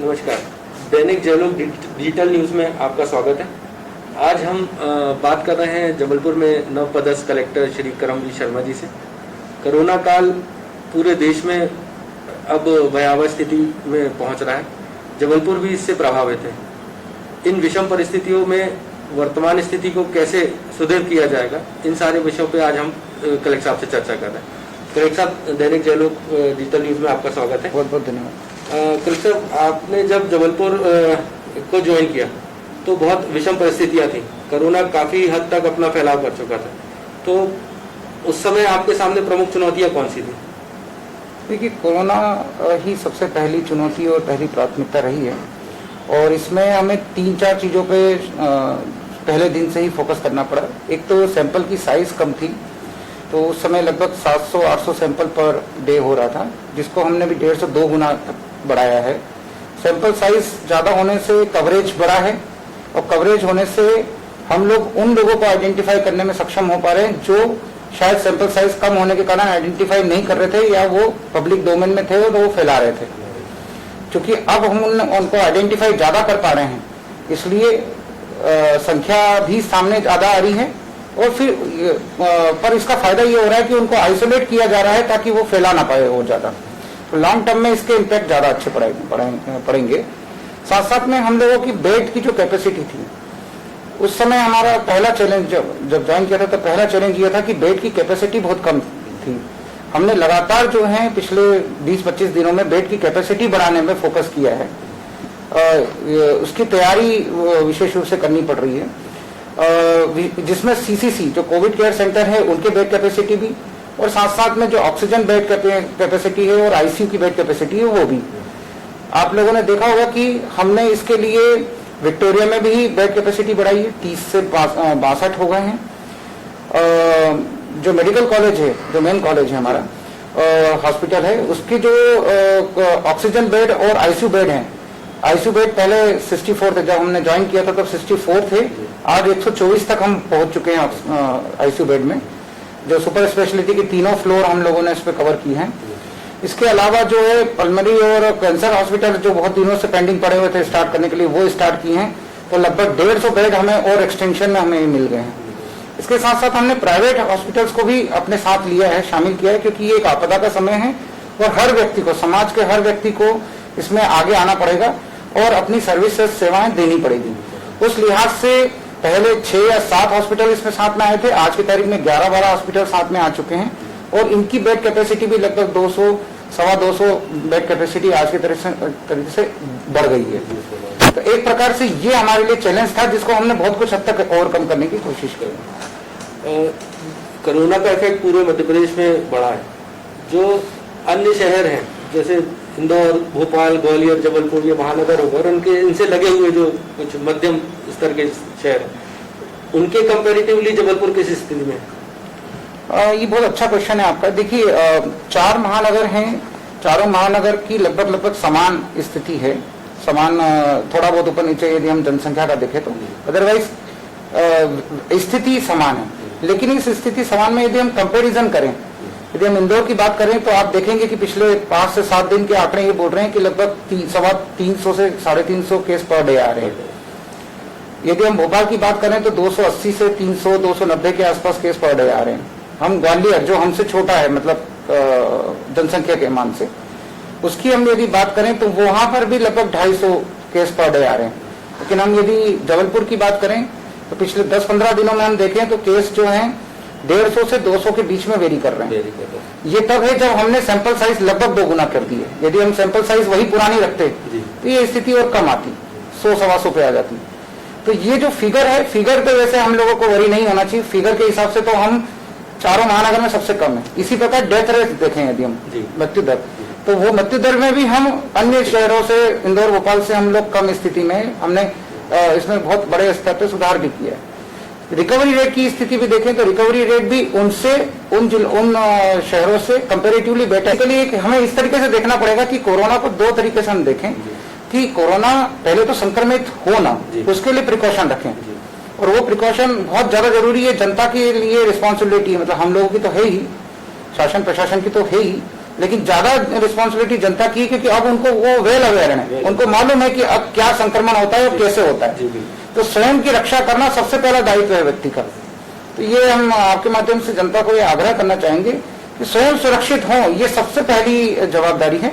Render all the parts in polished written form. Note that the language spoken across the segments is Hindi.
नमस्कार। दैनिक जयलोक डिजिटल न्यूज़ में आपका स्वागत है। आज हम बात कर रहे हैं जबलपुर में नवपदस्थ कलेक्टर श्री करमवीर शर्मा जी से। कोरोना काल पूरे देश में अब भयावह स्थिति में पहुंच रहा है, जबलपुर भी इससे प्रभावित है। इन विषम परिस्थितियों में वर्तमान स्थिति को कैसे सुदृढ़ किया जाएगा, इन सारे विषयों पर आज हम कलेक्टर साहब से चर्चा कर रहे हैं। कलेक्टर साहब, दैनिक जयलोक डिजिटल न्यूज़ में आपका स्वागत है। बहुत बहुत धन्यवाद। कलेक्टर, आपने जब जबलपुर को ज्वाइन किया तो बहुत विषम परिस्थितियां थी, कोरोना काफी हद तक अपना फैलाव कर चुका था, तो उस समय आपके सामने प्रमुख चुनौतियां कौन सी थी? देखिए, कोरोना ही सबसे पहली चुनौती और पहली प्राथमिकता रही है और इसमें हमें 3-4 चीज़ों पे पहले दिन से ही फोकस करना पड़ा। एक तो सैंपल की साइज कम थी, तो उस समय लगभग 700-800 सैंपल पर डे हो रहा था, जिसको हमने भी 1.5 से 2 गुना बढ़ाया है। सैंपल साइज ज़्यादा होने से कवरेज बढ़ा है और कवरेज होने से हम लोग उन लोगों को आइडेंटिफाई करने में सक्षम हो पा रहे हैं जो शायद सैंपल साइज कम होने के कारण आइडेंटिफाई नहीं कर रहे थे या वो पब्लिक डोमेन में थे और वो फैला रहे थे। क्योंकि अब हम उनको आइडेंटिफाई ज़्यादा कर पा रहे हैं, इसलिए संख्या भी सामने ज़्यादा आ रही है और फिर पर इसका फायदा ये हो रहा है कि उनको आइसोलेट किया जा रहा है ताकि वो फैला ना पाए और ज़्यादा। तो लॉन्ग टर्म में इसके इम्पैक्ट ज़्यादा अच्छे पड़ेंगे। साथ साथ में हम लोगों की बेड की जो कैपेसिटी थी, उस समय हमारा पहला चैलेंज जब ज्वाइन किया था तो पहला चैलेंज ये था कि बेड की कैपेसिटी बहुत कम थी। हमने लगातार जो है पिछले 20-25 दिनों में बेड की कैपेसिटी बढ़ाने में फोकस किया है। उसकी तैयारी विशेष रूप से करनी पड़ रही है, जिसमें सीसीसी जो कोविड केयर सेंटर है उनके बेड कैपेसिटी भी और साथ साथ में जो ऑक्सीजन बेड कैपेसिटी है और आईसीयू की बेड कैपेसिटी है वो भी। आप लोगों ने देखा होगा कि हमने इसके लिए विक्टोरिया में भी बेड कैपेसिटी बढ़ाई है, 30 से 62 हो गए हैं। जो मेडिकल कॉलेज है, जो मेन कॉलेज है हमारा हॉस्पिटल है, उसकी जो ऑक्सीजन बेड और आईसीयू बेड है, आईसीयू बेड पहले 64 थे, जब हमने ज्वाइन किया था तब 64 थे, आज 124 तक हम पहुंच चुके हैं आईसीयू बेड में। जो सुपर स्पेशलिटी की तीनों फ्लोर हम लोगों ने इस पे कवर की हैं। इसके अलावा जो है पल्मोनरी और कैंसर हॉस्पिटल जो बहुत दिनों से पेंडिंग पड़े हुए थे स्टार्ट करने के लिए, वो स्टार्ट किए हैं, तो लगभग 150 बेड हमें और एक्सटेंशन में हमें मिल गए हैं। इसके साथ साथ हमने प्राइवेट हॉस्पिटल्स को भी अपने साथ लिया है, शामिल किया है, क्योंकि ये एक आपदा का समय है और हर व्यक्ति को, समाज के हर व्यक्ति को इसमें आगे आना पड़ेगा और अपनी सर्विसेज सेवाएं देनी पड़ेगी। उस लिहाज से पहले 6 या 7 हॉस्पिटल इसमें साथ में आए थे, आज की तारीख में 11-12 हॉस्पिटल साथ में आ चुके हैं और इनकी बेड कैपेसिटी भी लगभग 200-225 बेड कैपेसिटी आज की तरीके से बढ़ गई है। तो एक प्रकार से ये हमारे लिए चैलेंज था जिसको हमने बहुत कुछ हद तक ओवरकम करने की कोशिश की। कोरोना का इफेक्ट पूरे मध्य प्रदेश में बढ़ा है। जो अन्य शहर हैं जैसे इंदौर, भोपाल, ग्वालियर, जबलपुर, ये महानगर होकर उनके इनसे लगे हुए जो कुछ मध्यम स्तर के शहर, उनके कंपैरेटिवली जबलपुर किस स्थिति में? ये बहुत अच्छा क्वेश्चन है आपका। देखिए, 4 महानगर हैं, चारों महानगर की लगभग समान स्थिति है, समान, थोड़ा बहुत ऊपर नीचे यदि हम जनसंख्या का देखें तो, अदरवाइज स्थिति समान है। लेकिन इस स्थिति समान में यदि हम कंपैरिजन करें, यदि हम इंदौर की बात करें तो आप देखेंगे कि पिछले 5 से 7 दिन के आंकड़े ये बोल रहे हैं कि लगभग 300 से 350 केस पर डे आ रहे हैं। यदि हम भोपाल की बात करें तो 280 से 300-290 के आसपास केस पर डे आ रहे हैं। हम ग्वालियर, जो हमसे छोटा है मतलब जनसंख्या के मान से, उसकी हम यदि बात करें तो वहां पर भी लगभग 250 केस पर डे आ रहे हैं। लेकिन हम यदि जबलपुर की बात करें तो पिछले 10-15 दिनों में हम देखें तो केस जो हैं 150 से 200 के बीच में वेरी कर रहे हैं। ये तब है जब हमने सैंपल साइज लगभग 2 गुना कर दी है। यदि हम सैंपल साइज वही पुरानी रखते तो ये स्थिति और कम आती, 100-125 पे आ जाती। तो ये जो फिगर है, फिगर पे वैसे हम लोगों को वरी नहीं होना चाहिए। फिगर के हिसाब से तो हम चारों महानगर में सबसे कम है। इसी प्रकार डेथ रेट देखें यदि हम, मृत्यु दर, तो वो मृत्यु दर में भी हम अन्य शहरों से, इंदौर, भोपाल से हम लोग कम स्थिति में, हमने इसमें बहुत बड़े स्तर पर सुधार भी किया है। रिकवरी रेट की स्थिति भी देखें तो रिकवरी रेट भी उन शहरों से कंपैरेटिवली बेटर है। हमें इस तरीके से देखना पड़ेगा कि कोरोना को 2 तरीके से हम देखें कि कोरोना पहले तो संक्रमित हो ना, उसके लिए प्रिकॉशन रखें और वो प्रिकॉशन बहुत ज्यादा जरूरी है। जनता के लिए रिस्पॉन्सिबिलिटी है, मतलब हम लोगों की तो है ही, शासन प्रशासन की तो है ही, लेकिन ज्यादा रिस्पॉन्सिबिलिटी जनता की है, क्योंकि अब उनको वो वेल अवेयर है, उनको मालूम है कि अब क्या संक्रमण होता है और कैसे होता है। तो स्वयं की रक्षा करना सबसे पहला दायित्व है व्यक्ति का। तो ये हम आपके माध्यम से जनता को ये आग्रह करना चाहेंगे कि स्वयं सुरक्षित हो, ये सबसे पहली जवाबदारी है,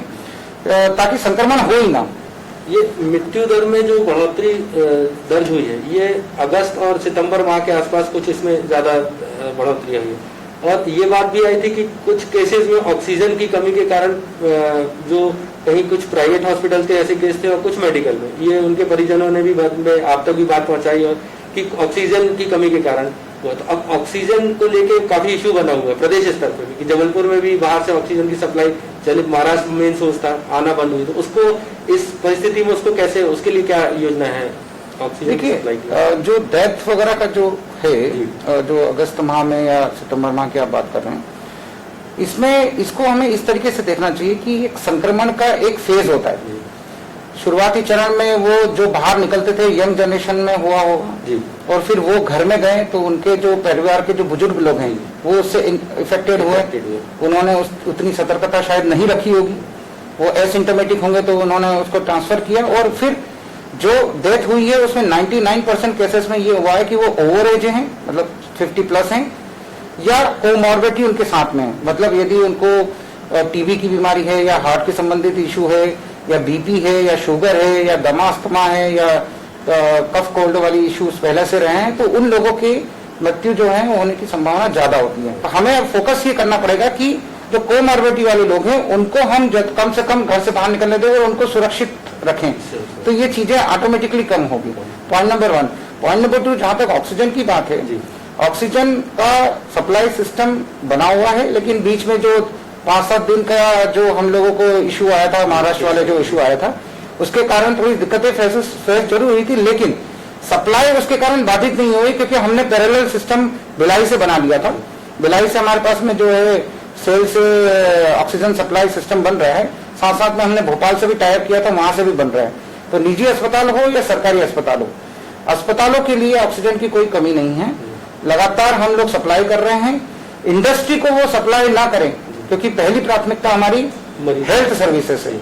ताकि संक्रमण हो ही ना। ये मृत्यु दर में जो बढ़ोतरी दर्ज हुई है, ये अगस्त और सितंबर माह के आसपास कुछ इसमें ज्यादा बढ़ोतरी हुई है, और ये बात भी आई थी कि कुछ केसेस में ऑक्सीजन की कमी के कारण जो कहीं कुछ प्राइवेट हॉस्पिटल थे ऐसे केस थे और कुछ मेडिकल में, ये उनके परिजनों ने भी बाद में आप तक भी बात पहुंचाई और कि ऑक्सीजन की कमी के कारण हुआ। तो अब ऑक्सीजन को लेके काफी इश्यू बना हुआ है प्रदेश स्तर पर भी, कि जबलपुर में भी बाहर से ऑक्सीजन की सप्लाई चले, महाराष्ट्र मेन सोर्स था, आना बंद हुई। तो उसको इस परिस्थिति में उसको कैसे, उसके लिए क्या योजना है ऑक्सीजन की सप्लाई की? जो डेथ वगैरह का जो है, जो अगस्त माह में या सितंबर माह की आप बात कर रहे हैं, इसमें इसको हमें इस तरीके से देखना चाहिए कि एक संक्रमण का एक फेज होता है। शुरुआती चरण में वो जो बाहर निकलते थे यंग जनरेशन में हुआ होगा, और फिर वो घर में गए तो उनके जो परिवार के जो बुजुर्ग लोग हैं वो उससे इफेक्टेड हुए, उन्होंने उतनी सतर्कता शायद नहीं रखी होगी, वो एसिम्टोमेटिक होंगे तो उन्होंने उसको ट्रांसफर किया, और फिर जो डेथ हुई है उसमें 99% केसेस में ये हुआ है कि वो ओवर एज हैं, मतलब 50+ हैं, या कोमॉर्बिडिटी उनके साथ में है। मतलब यदि उनको टीबी की बीमारी है या हार्ट के संबंधित इशू है या बीपी है या शुगर है या दमा अस्थमा है या कफ कोल्ड वाली इश्यूज पहले से रहे हैं, तो उन लोगों की मृत्यु जो है होने की संभावना ज्यादा होती है। तो हमें अब फोकस ये करना पड़ेगा कि जो कोमॉर्बिडिटी वाले लोग हैं उनको हम कम से कम घर से बाहर निकलने दें और उनको सुरक्षित रखें, तो ये चीजें ऑटोमेटिकली कम होगी। Point number 1। पॉइंट नंबर 2, जहां तक ऑक्सीजन की बात है, ऑक्सीजन का सप्लाई सिस्टम बना हुआ है, लेकिन बीच में जो 5-7 दिन का जो हम लोगों को इशू आया था, महाराष्ट्र वाले जो इशू आया था, उसके कारण थोड़ी दिक्कतें फेस जरूर हुई थी, लेकिन सप्लाई उसके कारण बाधित नहीं हुई, क्योंकि हमने पैरेलल सिस्टम भिलाई से बना लिया था। भिलाई से हमारे पास में जो है सेल से ऑक्सीजन सप्लाई सिस्टम बन रहा है, साथ साथ में हमने भोपाल से भी टाइप किया था, वहां से भी बन रहा है। तो निजी अस्पताल हो या सरकारी अस्पताल हो, अस्पतालों के लिए ऑक्सीजन की कोई कमी नहीं है, लगातार हम लोग सप्लाई कर रहे हैं। इंडस्ट्री को वो सप्लाई ना करें, क्योंकि पहली प्राथमिकता हमारी हेल्थ सर्विसेज है।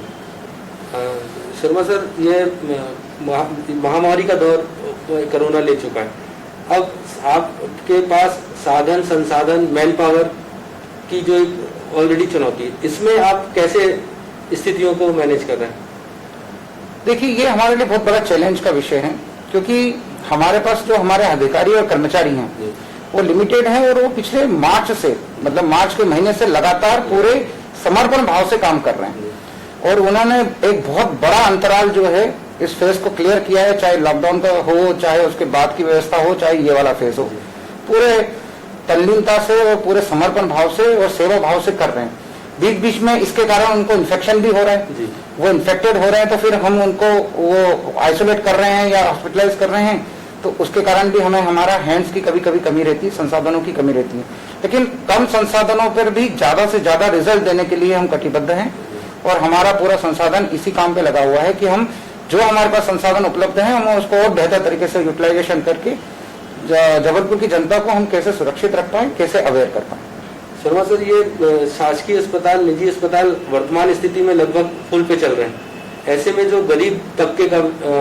शर्मा सर, ये महामारी का दौर कोरोना ले चुका है, अब आपके पास साधन संसाधन मैन पावर की जो एक ऑलरेडी चुनौती है, इसमें आप कैसे स्थितियों को मैनेज कर रहे हैं? देखिए, ये हमारे लिए बहुत बड़ा चैलेंज का विषय है, क्योंकि हमारे पास जो हमारे अधिकारी और कर्मचारी हैं वो लिमिटेड हैं, और वो पिछले मार्च से, मतलब मार्च के महीने से लगातार पूरे समर्पण भाव से काम कर रहे हैं, और उन्होंने एक बहुत बड़ा अंतराल जो है इस फेज को क्लियर किया है, चाहे लॉकडाउन का हो, चाहे उसके बाद की व्यवस्था हो, चाहे ये वाला फेज हो, पूरे तल्लीनता से और पूरे समर्पण भाव से और सेवा भाव से कर रहे हैं। बीच बीच में इसके कारण उनको इन्फेक्शन भी हो रहा है, वो इन्फेक्टेड हो रहे हैं, तो फिर हम उनको वो आइसोलेट कर रहे हैं या हॉस्पिटलाइज कर रहे हैं, तो उसके कारण भी हमें हमारा हैंड्स की कभी कभी कमी रहती है, संसाधनों की कमी रहती है। लेकिन कम संसाधनों पर भी ज्यादा से ज्यादा रिजल्ट देने के लिए हम कटिबद्ध हैं, और हमारा पूरा संसाधन इसी काम पे लगा हुआ है कि हम जो हमारे पास संसाधन उपलब्ध है हम उसको और बेहतर तरीके से यूटिलाइजेशन करके जबलपुर की जनता को हम कैसे सुरक्षित रख पाए, कैसे अवेयर कर पाए। शर्मा सर, ये शासकीय अस्पताल, निजी अस्पताल वर्तमान स्थिति में लगभग फुल पे चल रहे हैं, ऐसे में जो गरीब तबके का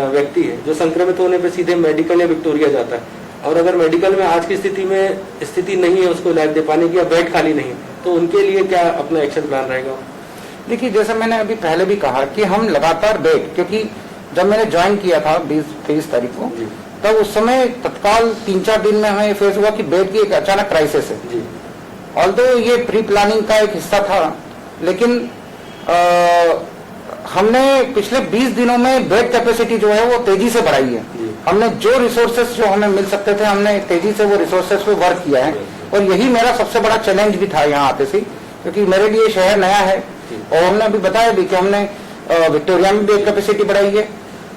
व्यक्ति है जो संक्रमित होने पे सीधे मेडिकल या विक्टोरिया जाता है, और अगर मेडिकल में आज की स्थिति में स्थिति नहीं है उसको इलाज दे पाने की या बेड खाली नहीं, तो उनके लिए क्या अपना एक्शन प्लान रहेगा? देखिए, जैसे मैंने अभी पहले भी कहा कि हम लगातार बेड, क्योंकि जब मैंने ज्वाइन किया था 23 तारीख को, तब उस समय तत्काल 3-4 दिन में हमें फेस हुआ कि बेड की एक अचानक क्राइसिस है। ऑल्दो ये प्री प्लानिंग का एक हिस्सा था, लेकिन हमने पिछले 20 दिनों में बेड कैपेसिटी जो है वो तेजी से बढ़ाई है। हमने जो रिसोर्सेस जो हमें मिल सकते थे, हमने तेजी से वो रिसोर्सेस पे वर्क किया है, और यही मेरा सबसे बड़ा चैलेंज भी था यहाँ आते से, क्योंकि मेरे लिए शहर नया है, और हमने अभी बताया भी कि हमने विक्टोरिया में बेड कैपेसिटी बढ़ाई है,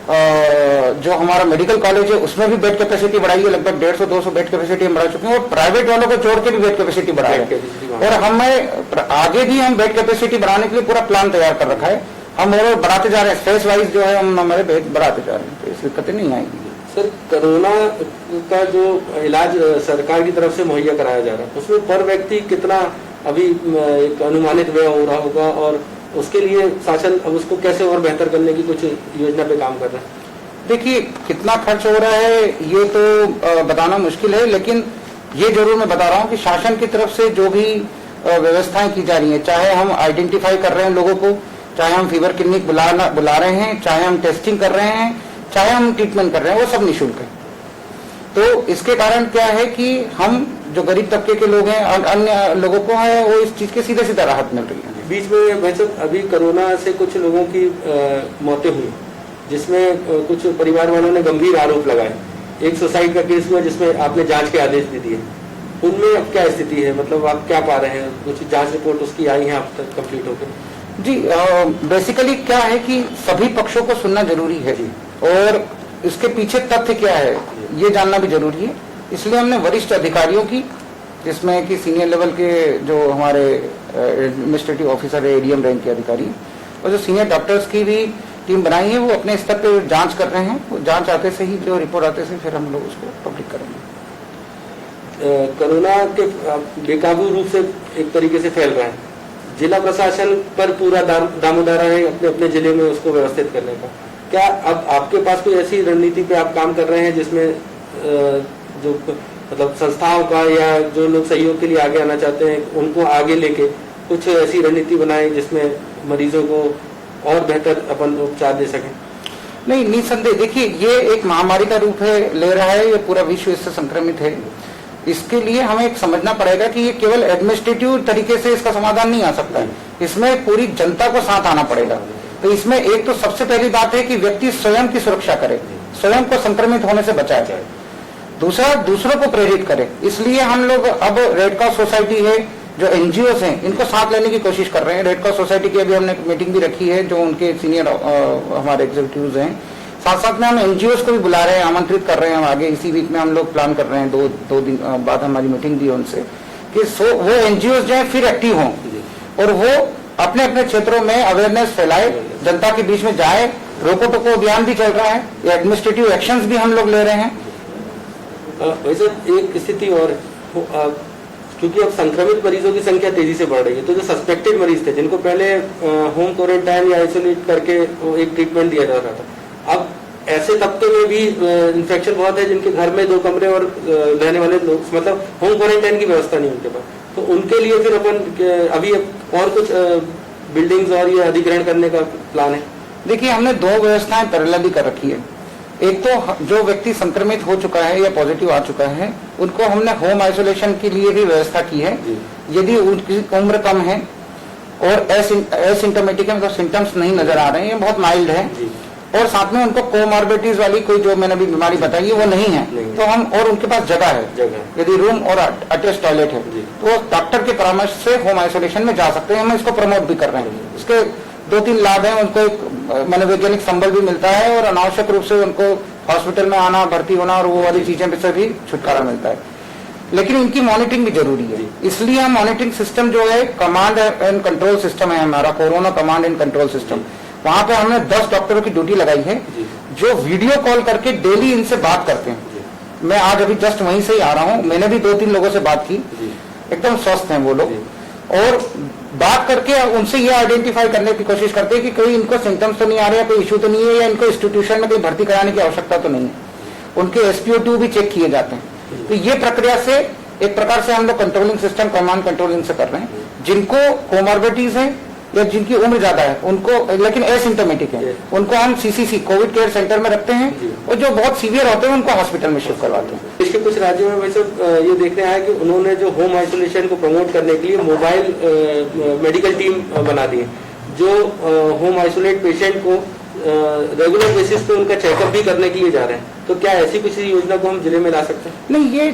जो हमारा मेडिकल कॉलेज है उसमें भी बेड कैपेसिटी बढ़ाई है, लगभग 150-200 बेड कैपेसिटी हम बढ़ा चुके हैं, और प्राइवेट वालों को जोड़ के भी बेड कैपेसिटी बढ़ाई है, और हमें आगे भी हम बेड कैपेसिटी बढ़ाने के लिए पूरा प्लान तैयार कर रखा है। हम और बढ़ाते जा रहे हैं, फेस वाइज जो है हम हमारे बेड बढ़ाते जा रहे हैं, तो इसकी दिक्कतें नहीं आएगी। सर, कोरोना का जो इलाज सरकार की तरफ से मुहैया कराया जा रहा है, उसमें पर व्यक्ति कितना अभी एक अनुमानित व्यय हो रहा होगा और उसके लिए शासन अब उसको कैसे और बेहतर करने की कुछ योजना पे काम कर रहा है? देखिए, कितना खर्च हो रहा है ये तो बताना मुश्किल है, लेकिन ये जरूर मैं बता रहा हूँ कि शासन की तरफ से जो भी व्यवस्थाएं की जा रही हैं, चाहे हम आइडेंटिफाई कर रहे हैं लोगों को, चाहे हम फीवर क्लिनिक बुला रहे हैं, चाहे हम टेस्टिंग कर रहे हैं, चाहे हम ट्रीटमेंट कर रहे हैं, वो सब निःशुल्क है। तो इसके कारण क्या है कि हम जो गरीब तबके के लोग हैं, अन्य लोगों को है, वो इस चीज के सीधे सीधा राहत मिल रही है। बीच में वैसे अभी कोरोना से कुछ लोगों की मौतें हुई, जिसमें कुछ परिवार वालों ने गंभीर आरोप लगाए। एक सुसाइड का केस हुआ जिसमें आपने जांच के आदेश भी दिए। उनमें अब क्या स्थिति है, मतलब आप क्या पा रहे हैं? कुछ जांच रिपोर्ट उसकी आई है अब तक कंप्लीट होकर? जी, बेसिकली क्या है कि सभी पक्षों को सुनना जरूरी है और इसके पीछे तथ्य क्या है ये जानना भी जरूरी है। इसलिए हमने वरिष्ठ अधिकारियों की, जिसमें कि सीनियर लेवल के जो हमारे एडमिनिस्ट्रेटिव ऑफिसर है, एडीएम रैंक के अधिकारी, और जो सीनियर डॉक्टर्स की भी टीम बनाई है, वो अपने स्तर पर जांच कर रहे हैं। वो जांच आते से ही, जो रिपोर्ट आते से फिर हम लोग उसको पब्लिक करेंगे। कोरोना के बेकाबू रूप से एक तरीके से फैल रहा है, जिला प्रशासन पर पूरा दामोदर है अपने अपने जिले में उसको व्यवस्थित करने का। क्या अब आपके पास कोई ऐसी रणनीति पे आप काम कर रहे हैं जिसमें जो मतलब संस्थाओं का या जो लोग सहयोग के लिए आगे आना चाहते हैं उनको आगे लेके कुछ ऐसी रणनीति बनाए जिसमें मरीजों को और बेहतर अपन उपचार दे सकें? नहीं, निसंदेह देखिए, ये एक महामारी का रूप ले रहा है, ये पूरा विश्व इससे संक्रमित है। इसके लिए हमें एक समझना पड़ेगा कि ये केवल एडमिनिस्ट्रेटिव तरीके से इसका समाधान नहीं आ सकता है, इसमें पूरी जनता को साथ आना पड़ेगा। तो इसमें एक तो सबसे पहली बात है कि व्यक्ति स्वयं की सुरक्षा करे, स्वयं को संक्रमित होने से बचाए। दूसरा, दूसरों को प्रेरित करे। इसलिए हम लोग अब रेड क्रॉस सोसाइटी है, जो एनजीओ हैं, इनको साथ लेने की कोशिश कर रहे हैं। रेड क्रॉस सोसाइटी की अभी हमने मीटिंग भी रखी है, जो उनके सीनियर हमारे एग्जीक्यूटिव्स हैं। साथ साथ में हम एनजीओ को भी बुला रहे हैं, आमंत्रित कर रहे हैं। हम आगे इसी वीक में हम लोग प्लान कर रहे हैं, दो दिन बाद हमारी मीटिंग भी है उनसे, कि वो एनजीओ जो है फिर एक्टिव हों और वो अपने अपने क्षेत्रों में अवेयरनेस फैलाए, जनता के बीच में जाए। रोको टोको अभियान भी चल रहा है, एडमिनिस्ट्रेटिव एक्शंस भी हम लोग ले रहे हैं। वैसे एक स्थिति और, क्योंकि अब संक्रमित मरीजों की संख्या तेजी से बढ़ रही है, तो जो सस्पेक्टेड मरीज थे, जिनको पहले होम क्वारंटाइन या आइसोलेट करके एक ट्रीटमेंट दिया जा रहा था, अब ऐसे तबके में भी इन्फेक्शन बहुत है जिनके घर में 2 कमरे और रहने वाले लोग, मतलब होम क्वारंटाइन की व्यवस्था नहीं उनके पास। तो उनके लिए फिर अपन अभी और कुछ बिल्डिंग्स और ये अधिग्रहण करने का प्लान है? देखिए, हमने 2 व्यवस्थाएं पैरेलली कर रखी है। एक तो जो व्यक्ति संक्रमित हो चुका है या पॉजिटिव आ चुका है, उनको हमने होम आइसोलेशन के लिए भी व्यवस्था की है। यदि उनकी उम्र कम है और एसिम्टोमेटिक है, मतलब सिम्टम्स नहीं नजर आ रहे हैं, बहुत माइल्ड है, और साथ में उनको कोमॉर्बिडिटीज वाली कोई जो मैंने अभी बीमारी बताई है वो नहीं है, तो हम, और उनके पास जगह है, यदि रूम और अटैच टॉयलेट है, तो वो डॉक्टर के परामर्श से होम आइसोलेशन में जा सकते हैं। हम इसको प्रमोट भी कर रहे हैं। इसके 2-3 लाभ हैं। उनको एक मनोवैज्ञानिक संबल भी मिलता है और अनावश्यक रूप से उनको हॉस्पिटल में आना, भर्ती होना और वो वाली चीजें से भी छुटकारा मिलता है। लेकिन इनकी मॉनिटरिंग भी जरूरी है। इसलिए हम मॉनिटरिंग सिस्टम जो है, कमांड एंड कंट्रोल सिस्टम है हमारा, corona command and control system, वहां पे हमने 10 डॉक्टरों की ड्यूटी लगाई है, जो वीडियो कॉल करके डेली इनसे बात करते हैं। मैं आज अभी जस्ट वहीं से ही आ रहा हूँ, मैंने भी 2-3 लोगों से बात की, एकदम स्वस्थ हैं वो लोग, और बात करके उनसे ये आइडेंटिफाई करने की कोशिश करते हैं कि कोई इनको सिम्टम्स तो नहीं आ रहे, कोई इश्यू तो नहीं है, या इनको इंस्टीट्यूशन में कहीं भर्ती कराने की आवश्यकता तो नहीं है। उनके SpO2 भी चेक किए जाते हैं। तो ये प्रक्रिया से एक प्रकार से हम लोग कंट्रोलिंग सिस्टम, कमांड कंट्रोलिंग से कर रहे हैं। जिनको कोमॉर्बिडिटीज है या जिनकी उम्र ज्यादा है उनको, लेकिन एसिम्टोमेटिक है, उनको हम CCC कोविड केयर सेंटर में रखते हैं, और जो बहुत सीवियर होते हैं उनको हॉस्पिटल में शिफ्ट करवाते हैं। इसके कुछ राज्यों में वैसे ये देखने आया कि उन्होंने जो होम आइसोलेशन को प्रमोट करने के लिए मोबाइल मेडिकल टीम बना दी है, जो होम आइसोलेट पेशेंट को रेगुलर बेसिस पे उनका चेकअप भी करने के लिए जा रहे हैं। तो क्या ऐसी किसी योजना को हम जिले में ला सकते हैं? नहीं, ये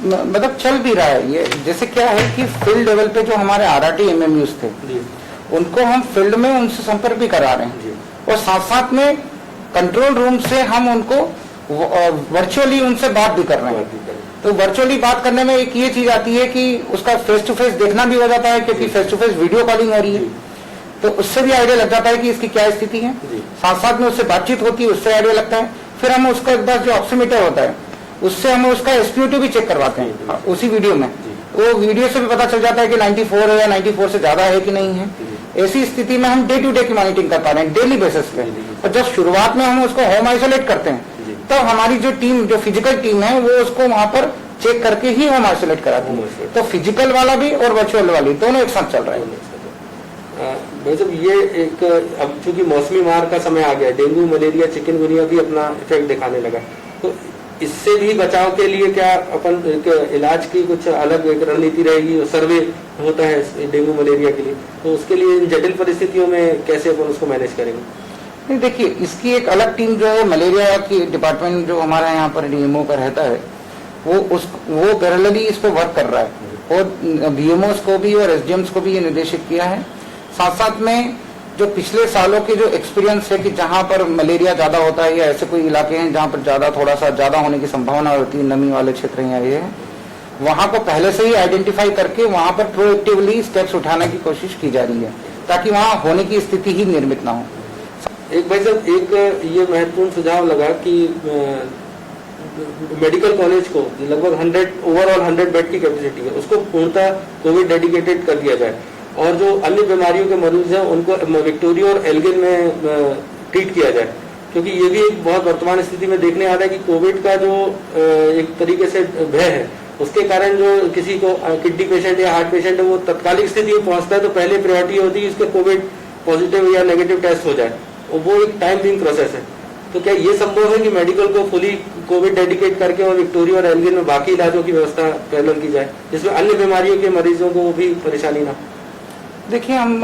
मतलब चल भी रहा है। ये जैसे क्या है कि फील्ड लेवल पे जो हमारे RRT MMUs थे, उनको हम फील्ड में उनसे संपर्क भी करा रहे हैं, और साथ साथ में कंट्रोल रूम से हम उनको वर्चुअली उनसे बात भी कर रहे हैं। तो वर्चुअली बात करने में एक ये चीज आती है कि उसका फेस टू फेस देखना भी हो जाता है, क्योंकि face to face video calling हो रही है, तो उससे भी आइडिया लग जाता है कि इसकी क्या स्थिति है। साथ साथ में उससे बातचीत होती है, उससे आइडिया लगता है। फिर हम उसका एक बार जो ऑक्सीमीटर होता है, उससे हम उसका SpO2 भी चेक करवाते हैं उसी वीडियो में। वो वीडियो से भी पता चल जाता है कि 94 है या 94 से ज्यादा है कि नहीं है। ऐसी स्थिति में हम डे टू डे की मॉनिटरिंग कर पा रहे हैं, डेली बेसिस पे। और जब शुरुआत में हम उसको होम आइसोलेट करते हैं तब हमारी जो टीम, जो फिजिकल टीम है, वो उसको वहां पर चेक करके ही होम आइसोलेट कराती है। तो फिजिकल वाला भी और वर्चुअल वाली दोनों एक साथ चल रहा है। भाई साहब, ये एक अब चूंकि मौसमी मार का समय आ गया, डेंगू, मलेरिया, चिकनगुनिया भी अपना इफेक्ट दिखाने लगा, तो इससे भी बचाव के लिए क्या अपन एक इलाज की कुछ अलग एक रणनीति रहेगी? सर्वे होता है डेंगू मलेरिया के लिए, तो उसके लिए इन जटिल परिस्थितियों में कैसे अपन उसको मैनेज करेंगे? नहीं, देखिए, इसकी एक अलग टीम जो है मलेरिया की डिपार्टमेंट जो हमारा यहाँ पर डीएमओ का रहता है, वो पैरेलली इस पे वर्क कर रहा है। और बीएमओस को भी और एसडीएम्स को भी ये निर्देशित किया है। साथ साथ में जो पिछले सालों के जो एक्सपीरियंस है कि जहां पर मलेरिया ज्यादा होता है या ऐसे कोई इलाके हैं जहां पर थोड़ा सा ज्यादा होने की संभावना होती है, नमी वाले क्षेत्र या ये है, वहां को पहले से ही आइडेंटिफाई करके वहां पर प्रोएक्टिवली स्टेप्स उठाने की कोशिश की जा रही है ताकि वहां होने की स्थिति ही निर्मित ना हो। एक भाई साहब, एक ये महत्वपूर्ण सुझाव लगा कि मेडिकल कॉलेज को लगभग 100 बेड की कैपेसिटी है, उसको पूर्णतः कोविड डेडिकेटेड कर दिया जाए और जो अन्य बीमारियों के मरीज हैं उनको विक्टोरिया और एल्गिन में ट्रीट किया जाए, क्योंकि ये भी एक बहुत वर्तमान स्थिति में देखने आ रहा है कि कोविड का जो एक तरीके से भय है, उसके कारण जो किसी को किडनी पेशेंट या हार्ट पेशेंट है वो तत्कालिक स्थिति में पहुंचता है तो पहले प्रायोरिटी होती है इसके कोविड पॉजिटिव या नेगेटिव टेस्ट हो जाए, और वो एक टाइम बिंग प्रोसेस है। तो क्या ये संभव है कि मेडिकल को फुली कोविड डेडिकेट करके और विक्टोरिया और एल्गिन में बाकी इलाजों की व्यवस्था पैरेलल की जाए जिसमें अन्य बीमारियों के मरीजों को भी परेशानी ना? देखिए, हम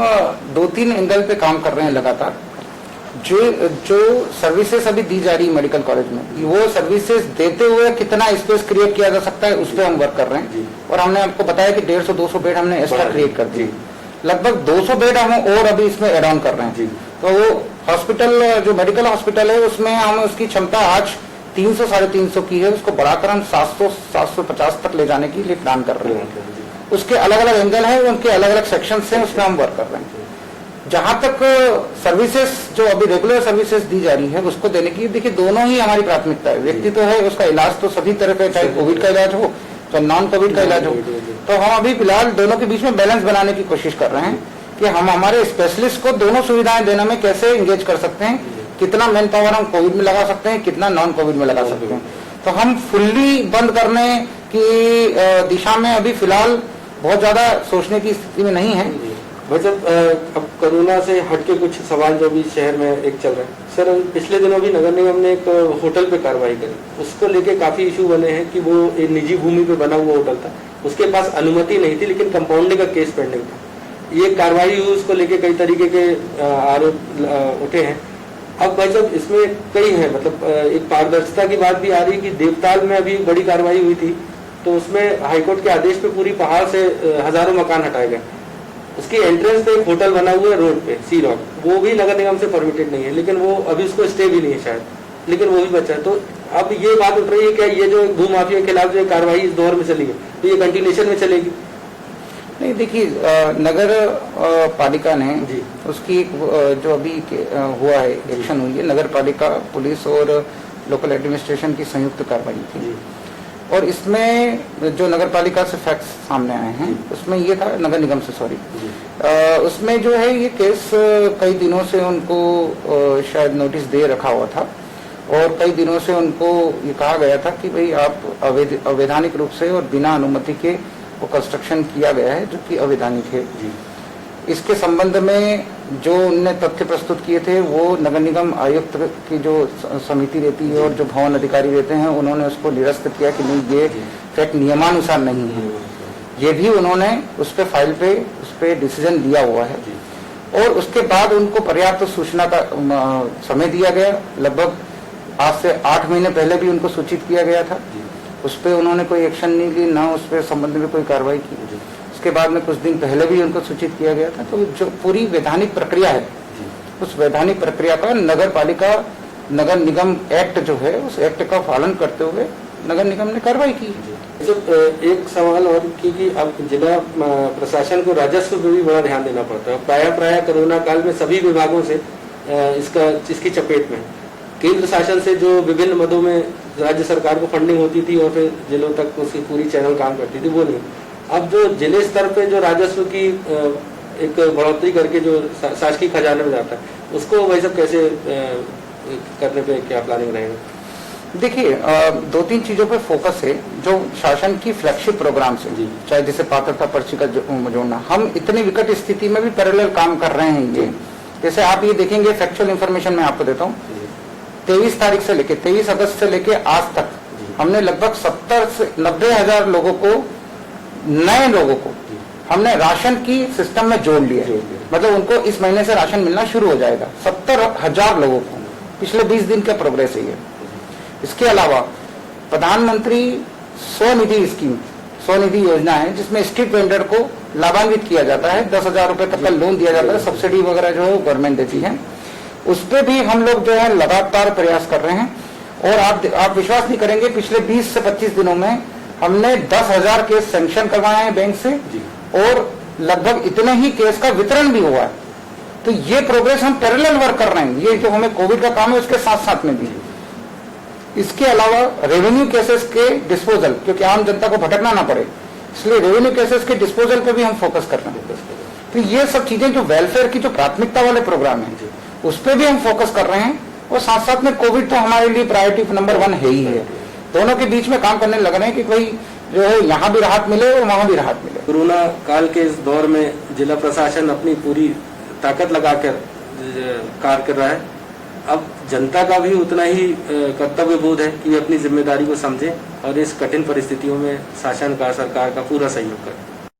2-3 एंगल पे काम कर रहे हैं लगातार। जो सर्विसेज अभी दी जा रही है मेडिकल कॉलेज में, वो सर्विसेज देते हुए कितना स्पेस क्रिएट किया जा सकता है उस पर हम वर्क कर रहे हैं। और हमने आपको बताया कि 150-200 बेड हमने एक्स्ट्रा क्रिएट कर दिए, लगभग 200 बेड हम और अभी इसमें एड ऑन कर रहे हैं। तो वो हॉस्पिटल, जो मेडिकल हॉस्पिटल है, उसमें हम उसकी क्षमता आज 300-350 की है, उसको बढ़ाकर हम 700-750 तक ले जाने के लिए प्लान कर रहे हैं। उसके अलग अलग एंगल है, उनके अलग अलग सेक्शंस हैं, उसमें हम वर्क कर रहे हैं। जहां तक सर्विसेज जो अभी रेगुलर सर्विसेज दी जा रही है उसको देने की, देखिए, दोनों ही हमारी प्राथमिकता है। व्यक्ति तो है, उसका इलाज तो सभी तरह का, चाहे कोविड का इलाज हो चाहे नॉन कोविड का इलाज हो, तो हम अभी फिलहाल दोनों के बीच में बैलेंस बनाने की कोशिश कर रहे हैं कि हम हमारे स्पेशलिस्ट को दोनों सुविधाएं देने में कैसे एंगेज कर सकते हैं, कितना मैन पावर हम कोविड में लगा सकते हैं, कितना नॉन कोविड में लगा सकते हैं। तो हम फुल्ली बंद करने की दिशा में अभी फिलहाल बहुत ज्यादा सोचने की स्थिति में नहीं है। मतलब अब कोरोना से हटके कुछ सवाल जो भी शहर में एक चल रहा है सर, पिछले दिनों भी नगर निगम ने एक होटल पे कार्रवाई करी, उसको लेके काफी इशू बने हैं कि वो एक निजी भूमि पे बना हुआ होटल था, उसके पास अनुमति नहीं थी लेकिन कंपाउंडिंग का केस पेंडिंग था। ये कार्रवाई हुई, उसको लेके कई तरीके के आरोप उठे हैं। अब भाई साहब, इसमें कई है, मतलब एक पारदर्शिता की बात भी आ रही है कि देवताल में अभी बड़ी कार्रवाई हुई थी तो उसमें हाईकोर्ट के आदेश पे पूरी पहाड़ से हजारों मकान हटाए गए। उसकी एंट्रेंस पे एक होटल बना हुआ है रोड पे, सी रॉक, वो भी नगर निगम से परमिटेड नहीं है, लेकिन वो अभी उसको स्टे भी नहीं है शायद, लेकिन वो भी बचा है। तो अब ये बात उठ रही है क्या ये जो भूमाफिया के खिलाफ जो कार्रवाई इस दौर में चली है तो ये कंटिन्यूएशन में चलेगी? नहीं, देखिए, नगर पालिका ने उसकी जो अभी हुआ है, एक्शन हुई है, नगर पालिका, पुलिस और लोकल एडमिनिस्ट्रेशन की संयुक्त कार्रवाई थी। और इसमें जो नगर पालिका से फैक्ट्स सामने आए हैं उसमें ये था, नगर निगम से सॉरी, उसमें जो है ये केस कई दिनों से उनको शायद नोटिस दे रखा हुआ था और कई दिनों से उनको ये कहा गया था कि भाई आप अवैधानिक रूप से और बिना अनुमति के वो कंस्ट्रक्शन किया गया है जो कि अवैधानिक है। इसके संबंध में जो उनने तथ्य प्रस्तुत किए थे वो नगर निगम आयुक्त की जो समिति रहती है और जो भवन अधिकारी रहते हैं उन्होंने उसको निरस्त किया कि नहीं, ये फैक्ट नियमानुसार नहीं है। ये भी उन्होंने उस पे फाइल पे उस पे डिसीजन लिया हुआ है और उसके बाद उनको पर्याप्त सूचना का समय दिया गया। लगभग आज से 8 महीने पहले भी उनको सूचित किया गया था, उस पर उन्होंने कोई एक्शन नहीं ली, ना उस पर संबंध में कोई कार्रवाई की। उसके बाद में कुछ दिन पहले भी उनको सूचित किया गया था। तो जो पूरी वैधानिक प्रक्रिया है उस वैधानिक प्रक्रिया का नगर पालिका नगर निगम एक्ट जो है उस एक्ट का पालन करते हुए नगर निगम ने कार्रवाई की। एक सवाल और कि अब जिला प्रशासन को राजस्व पे भी बड़ा ध्यान देना पड़ता है। प्राय कोरोना काल में सभी विभागों से इसकी चपेट में केंद्र शासन से जो विभिन्न मदों में राज्य सरकार को फंडिंग होती थी और फिर जिलों तक उसकी पूरी चैनल काम करती थी, वो नहीं। अब जो जिले स्तर पे जो राजस्व की एक बढ़ोतरी करके जो शासकीय खजाने में जाता है, उसको वही सब कैसे करने पे क्या प्लानिंग रहेगा? देखिए, दो तीन चीजों पे फोकस है जो शासन की फ्लैगशिप प्रोग्राम से, चाहे जैसे पात्रता पर्ची का जोड़ना, हम इतनी विकट स्थिति में भी पैरेलल काम कर रहे हैं। ये जैसे आप ये देखेंगे, फैक्चुअल इंफॉर्मेशन मैं आपको देता हूँ, 23 तारीख से लेके 23 अगस्त से लेके आज तक हमने लगभग 70 से 90 हजार लोगों को, नए लोगों को हमने राशन की सिस्टम में जोड़ लिया। मतलब उनको इस महीने से राशन मिलना शुरू हो जाएगा। 70,000 लोगों को पिछले 20 दिन का प्रोग्रेस है ये। इसके अलावा प्रधानमंत्री स्वनिधि स्कीम, स्वनिधि योजना है जिसमें स्ट्रीट वेंडर को लाभान्वित किया जाता है। 10,000 रुपए तक का लोन दिया जाता है, सब्सिडी वगैरह जो है गवर्नमेंट देती है। उस पर भी हम लोग जो है लगातार प्रयास कर रहे हैं। और आप विश्वास नहीं करेंगे, पिछले 20 से 25 दिनों में हमने 10,000 केस सैंक्शन करवाए हैं बैंक से और लगभग इतने ही केस का वितरण भी हुआ है। तो ये प्रोग्रेस हम पैरेलल वर्क कर रहे हैं। ये जो हमें कोविड का काम है उसके साथ साथ में भी। इसके अलावा रेवेन्यू केसेस के डिस्पोजल, क्योंकि आम जनता को भटकना ना पड़े, इसलिए रेवेन्यू केसेस के डिस्पोजल पे भी हम फोकस कर रहे हैं। तो ये सब चीजें जो वेलफेयर की जो प्राथमिकता वाले प्रोग्राम है उस पर भी हम फोकस कर रहे हैं। और साथ साथ में कोविड तो हमारे लिए प्रायोरिटी नंबर 1 है ही है। दोनों के बीच में काम करने लग रहे हैं कि भाई जो है यहाँ भी राहत मिले और वहां भी राहत मिले। कोरोना काल के इस दौर में जिला प्रशासन अपनी पूरी ताकत लगाकर कार्य कर रहा है। अब जनता का भी उतना ही कर्तव्य बोध है कि अपनी जिम्मेदारी को समझे और इस कठिन परिस्थितियों में शासन का, सरकार का पूरा सहयोग करे।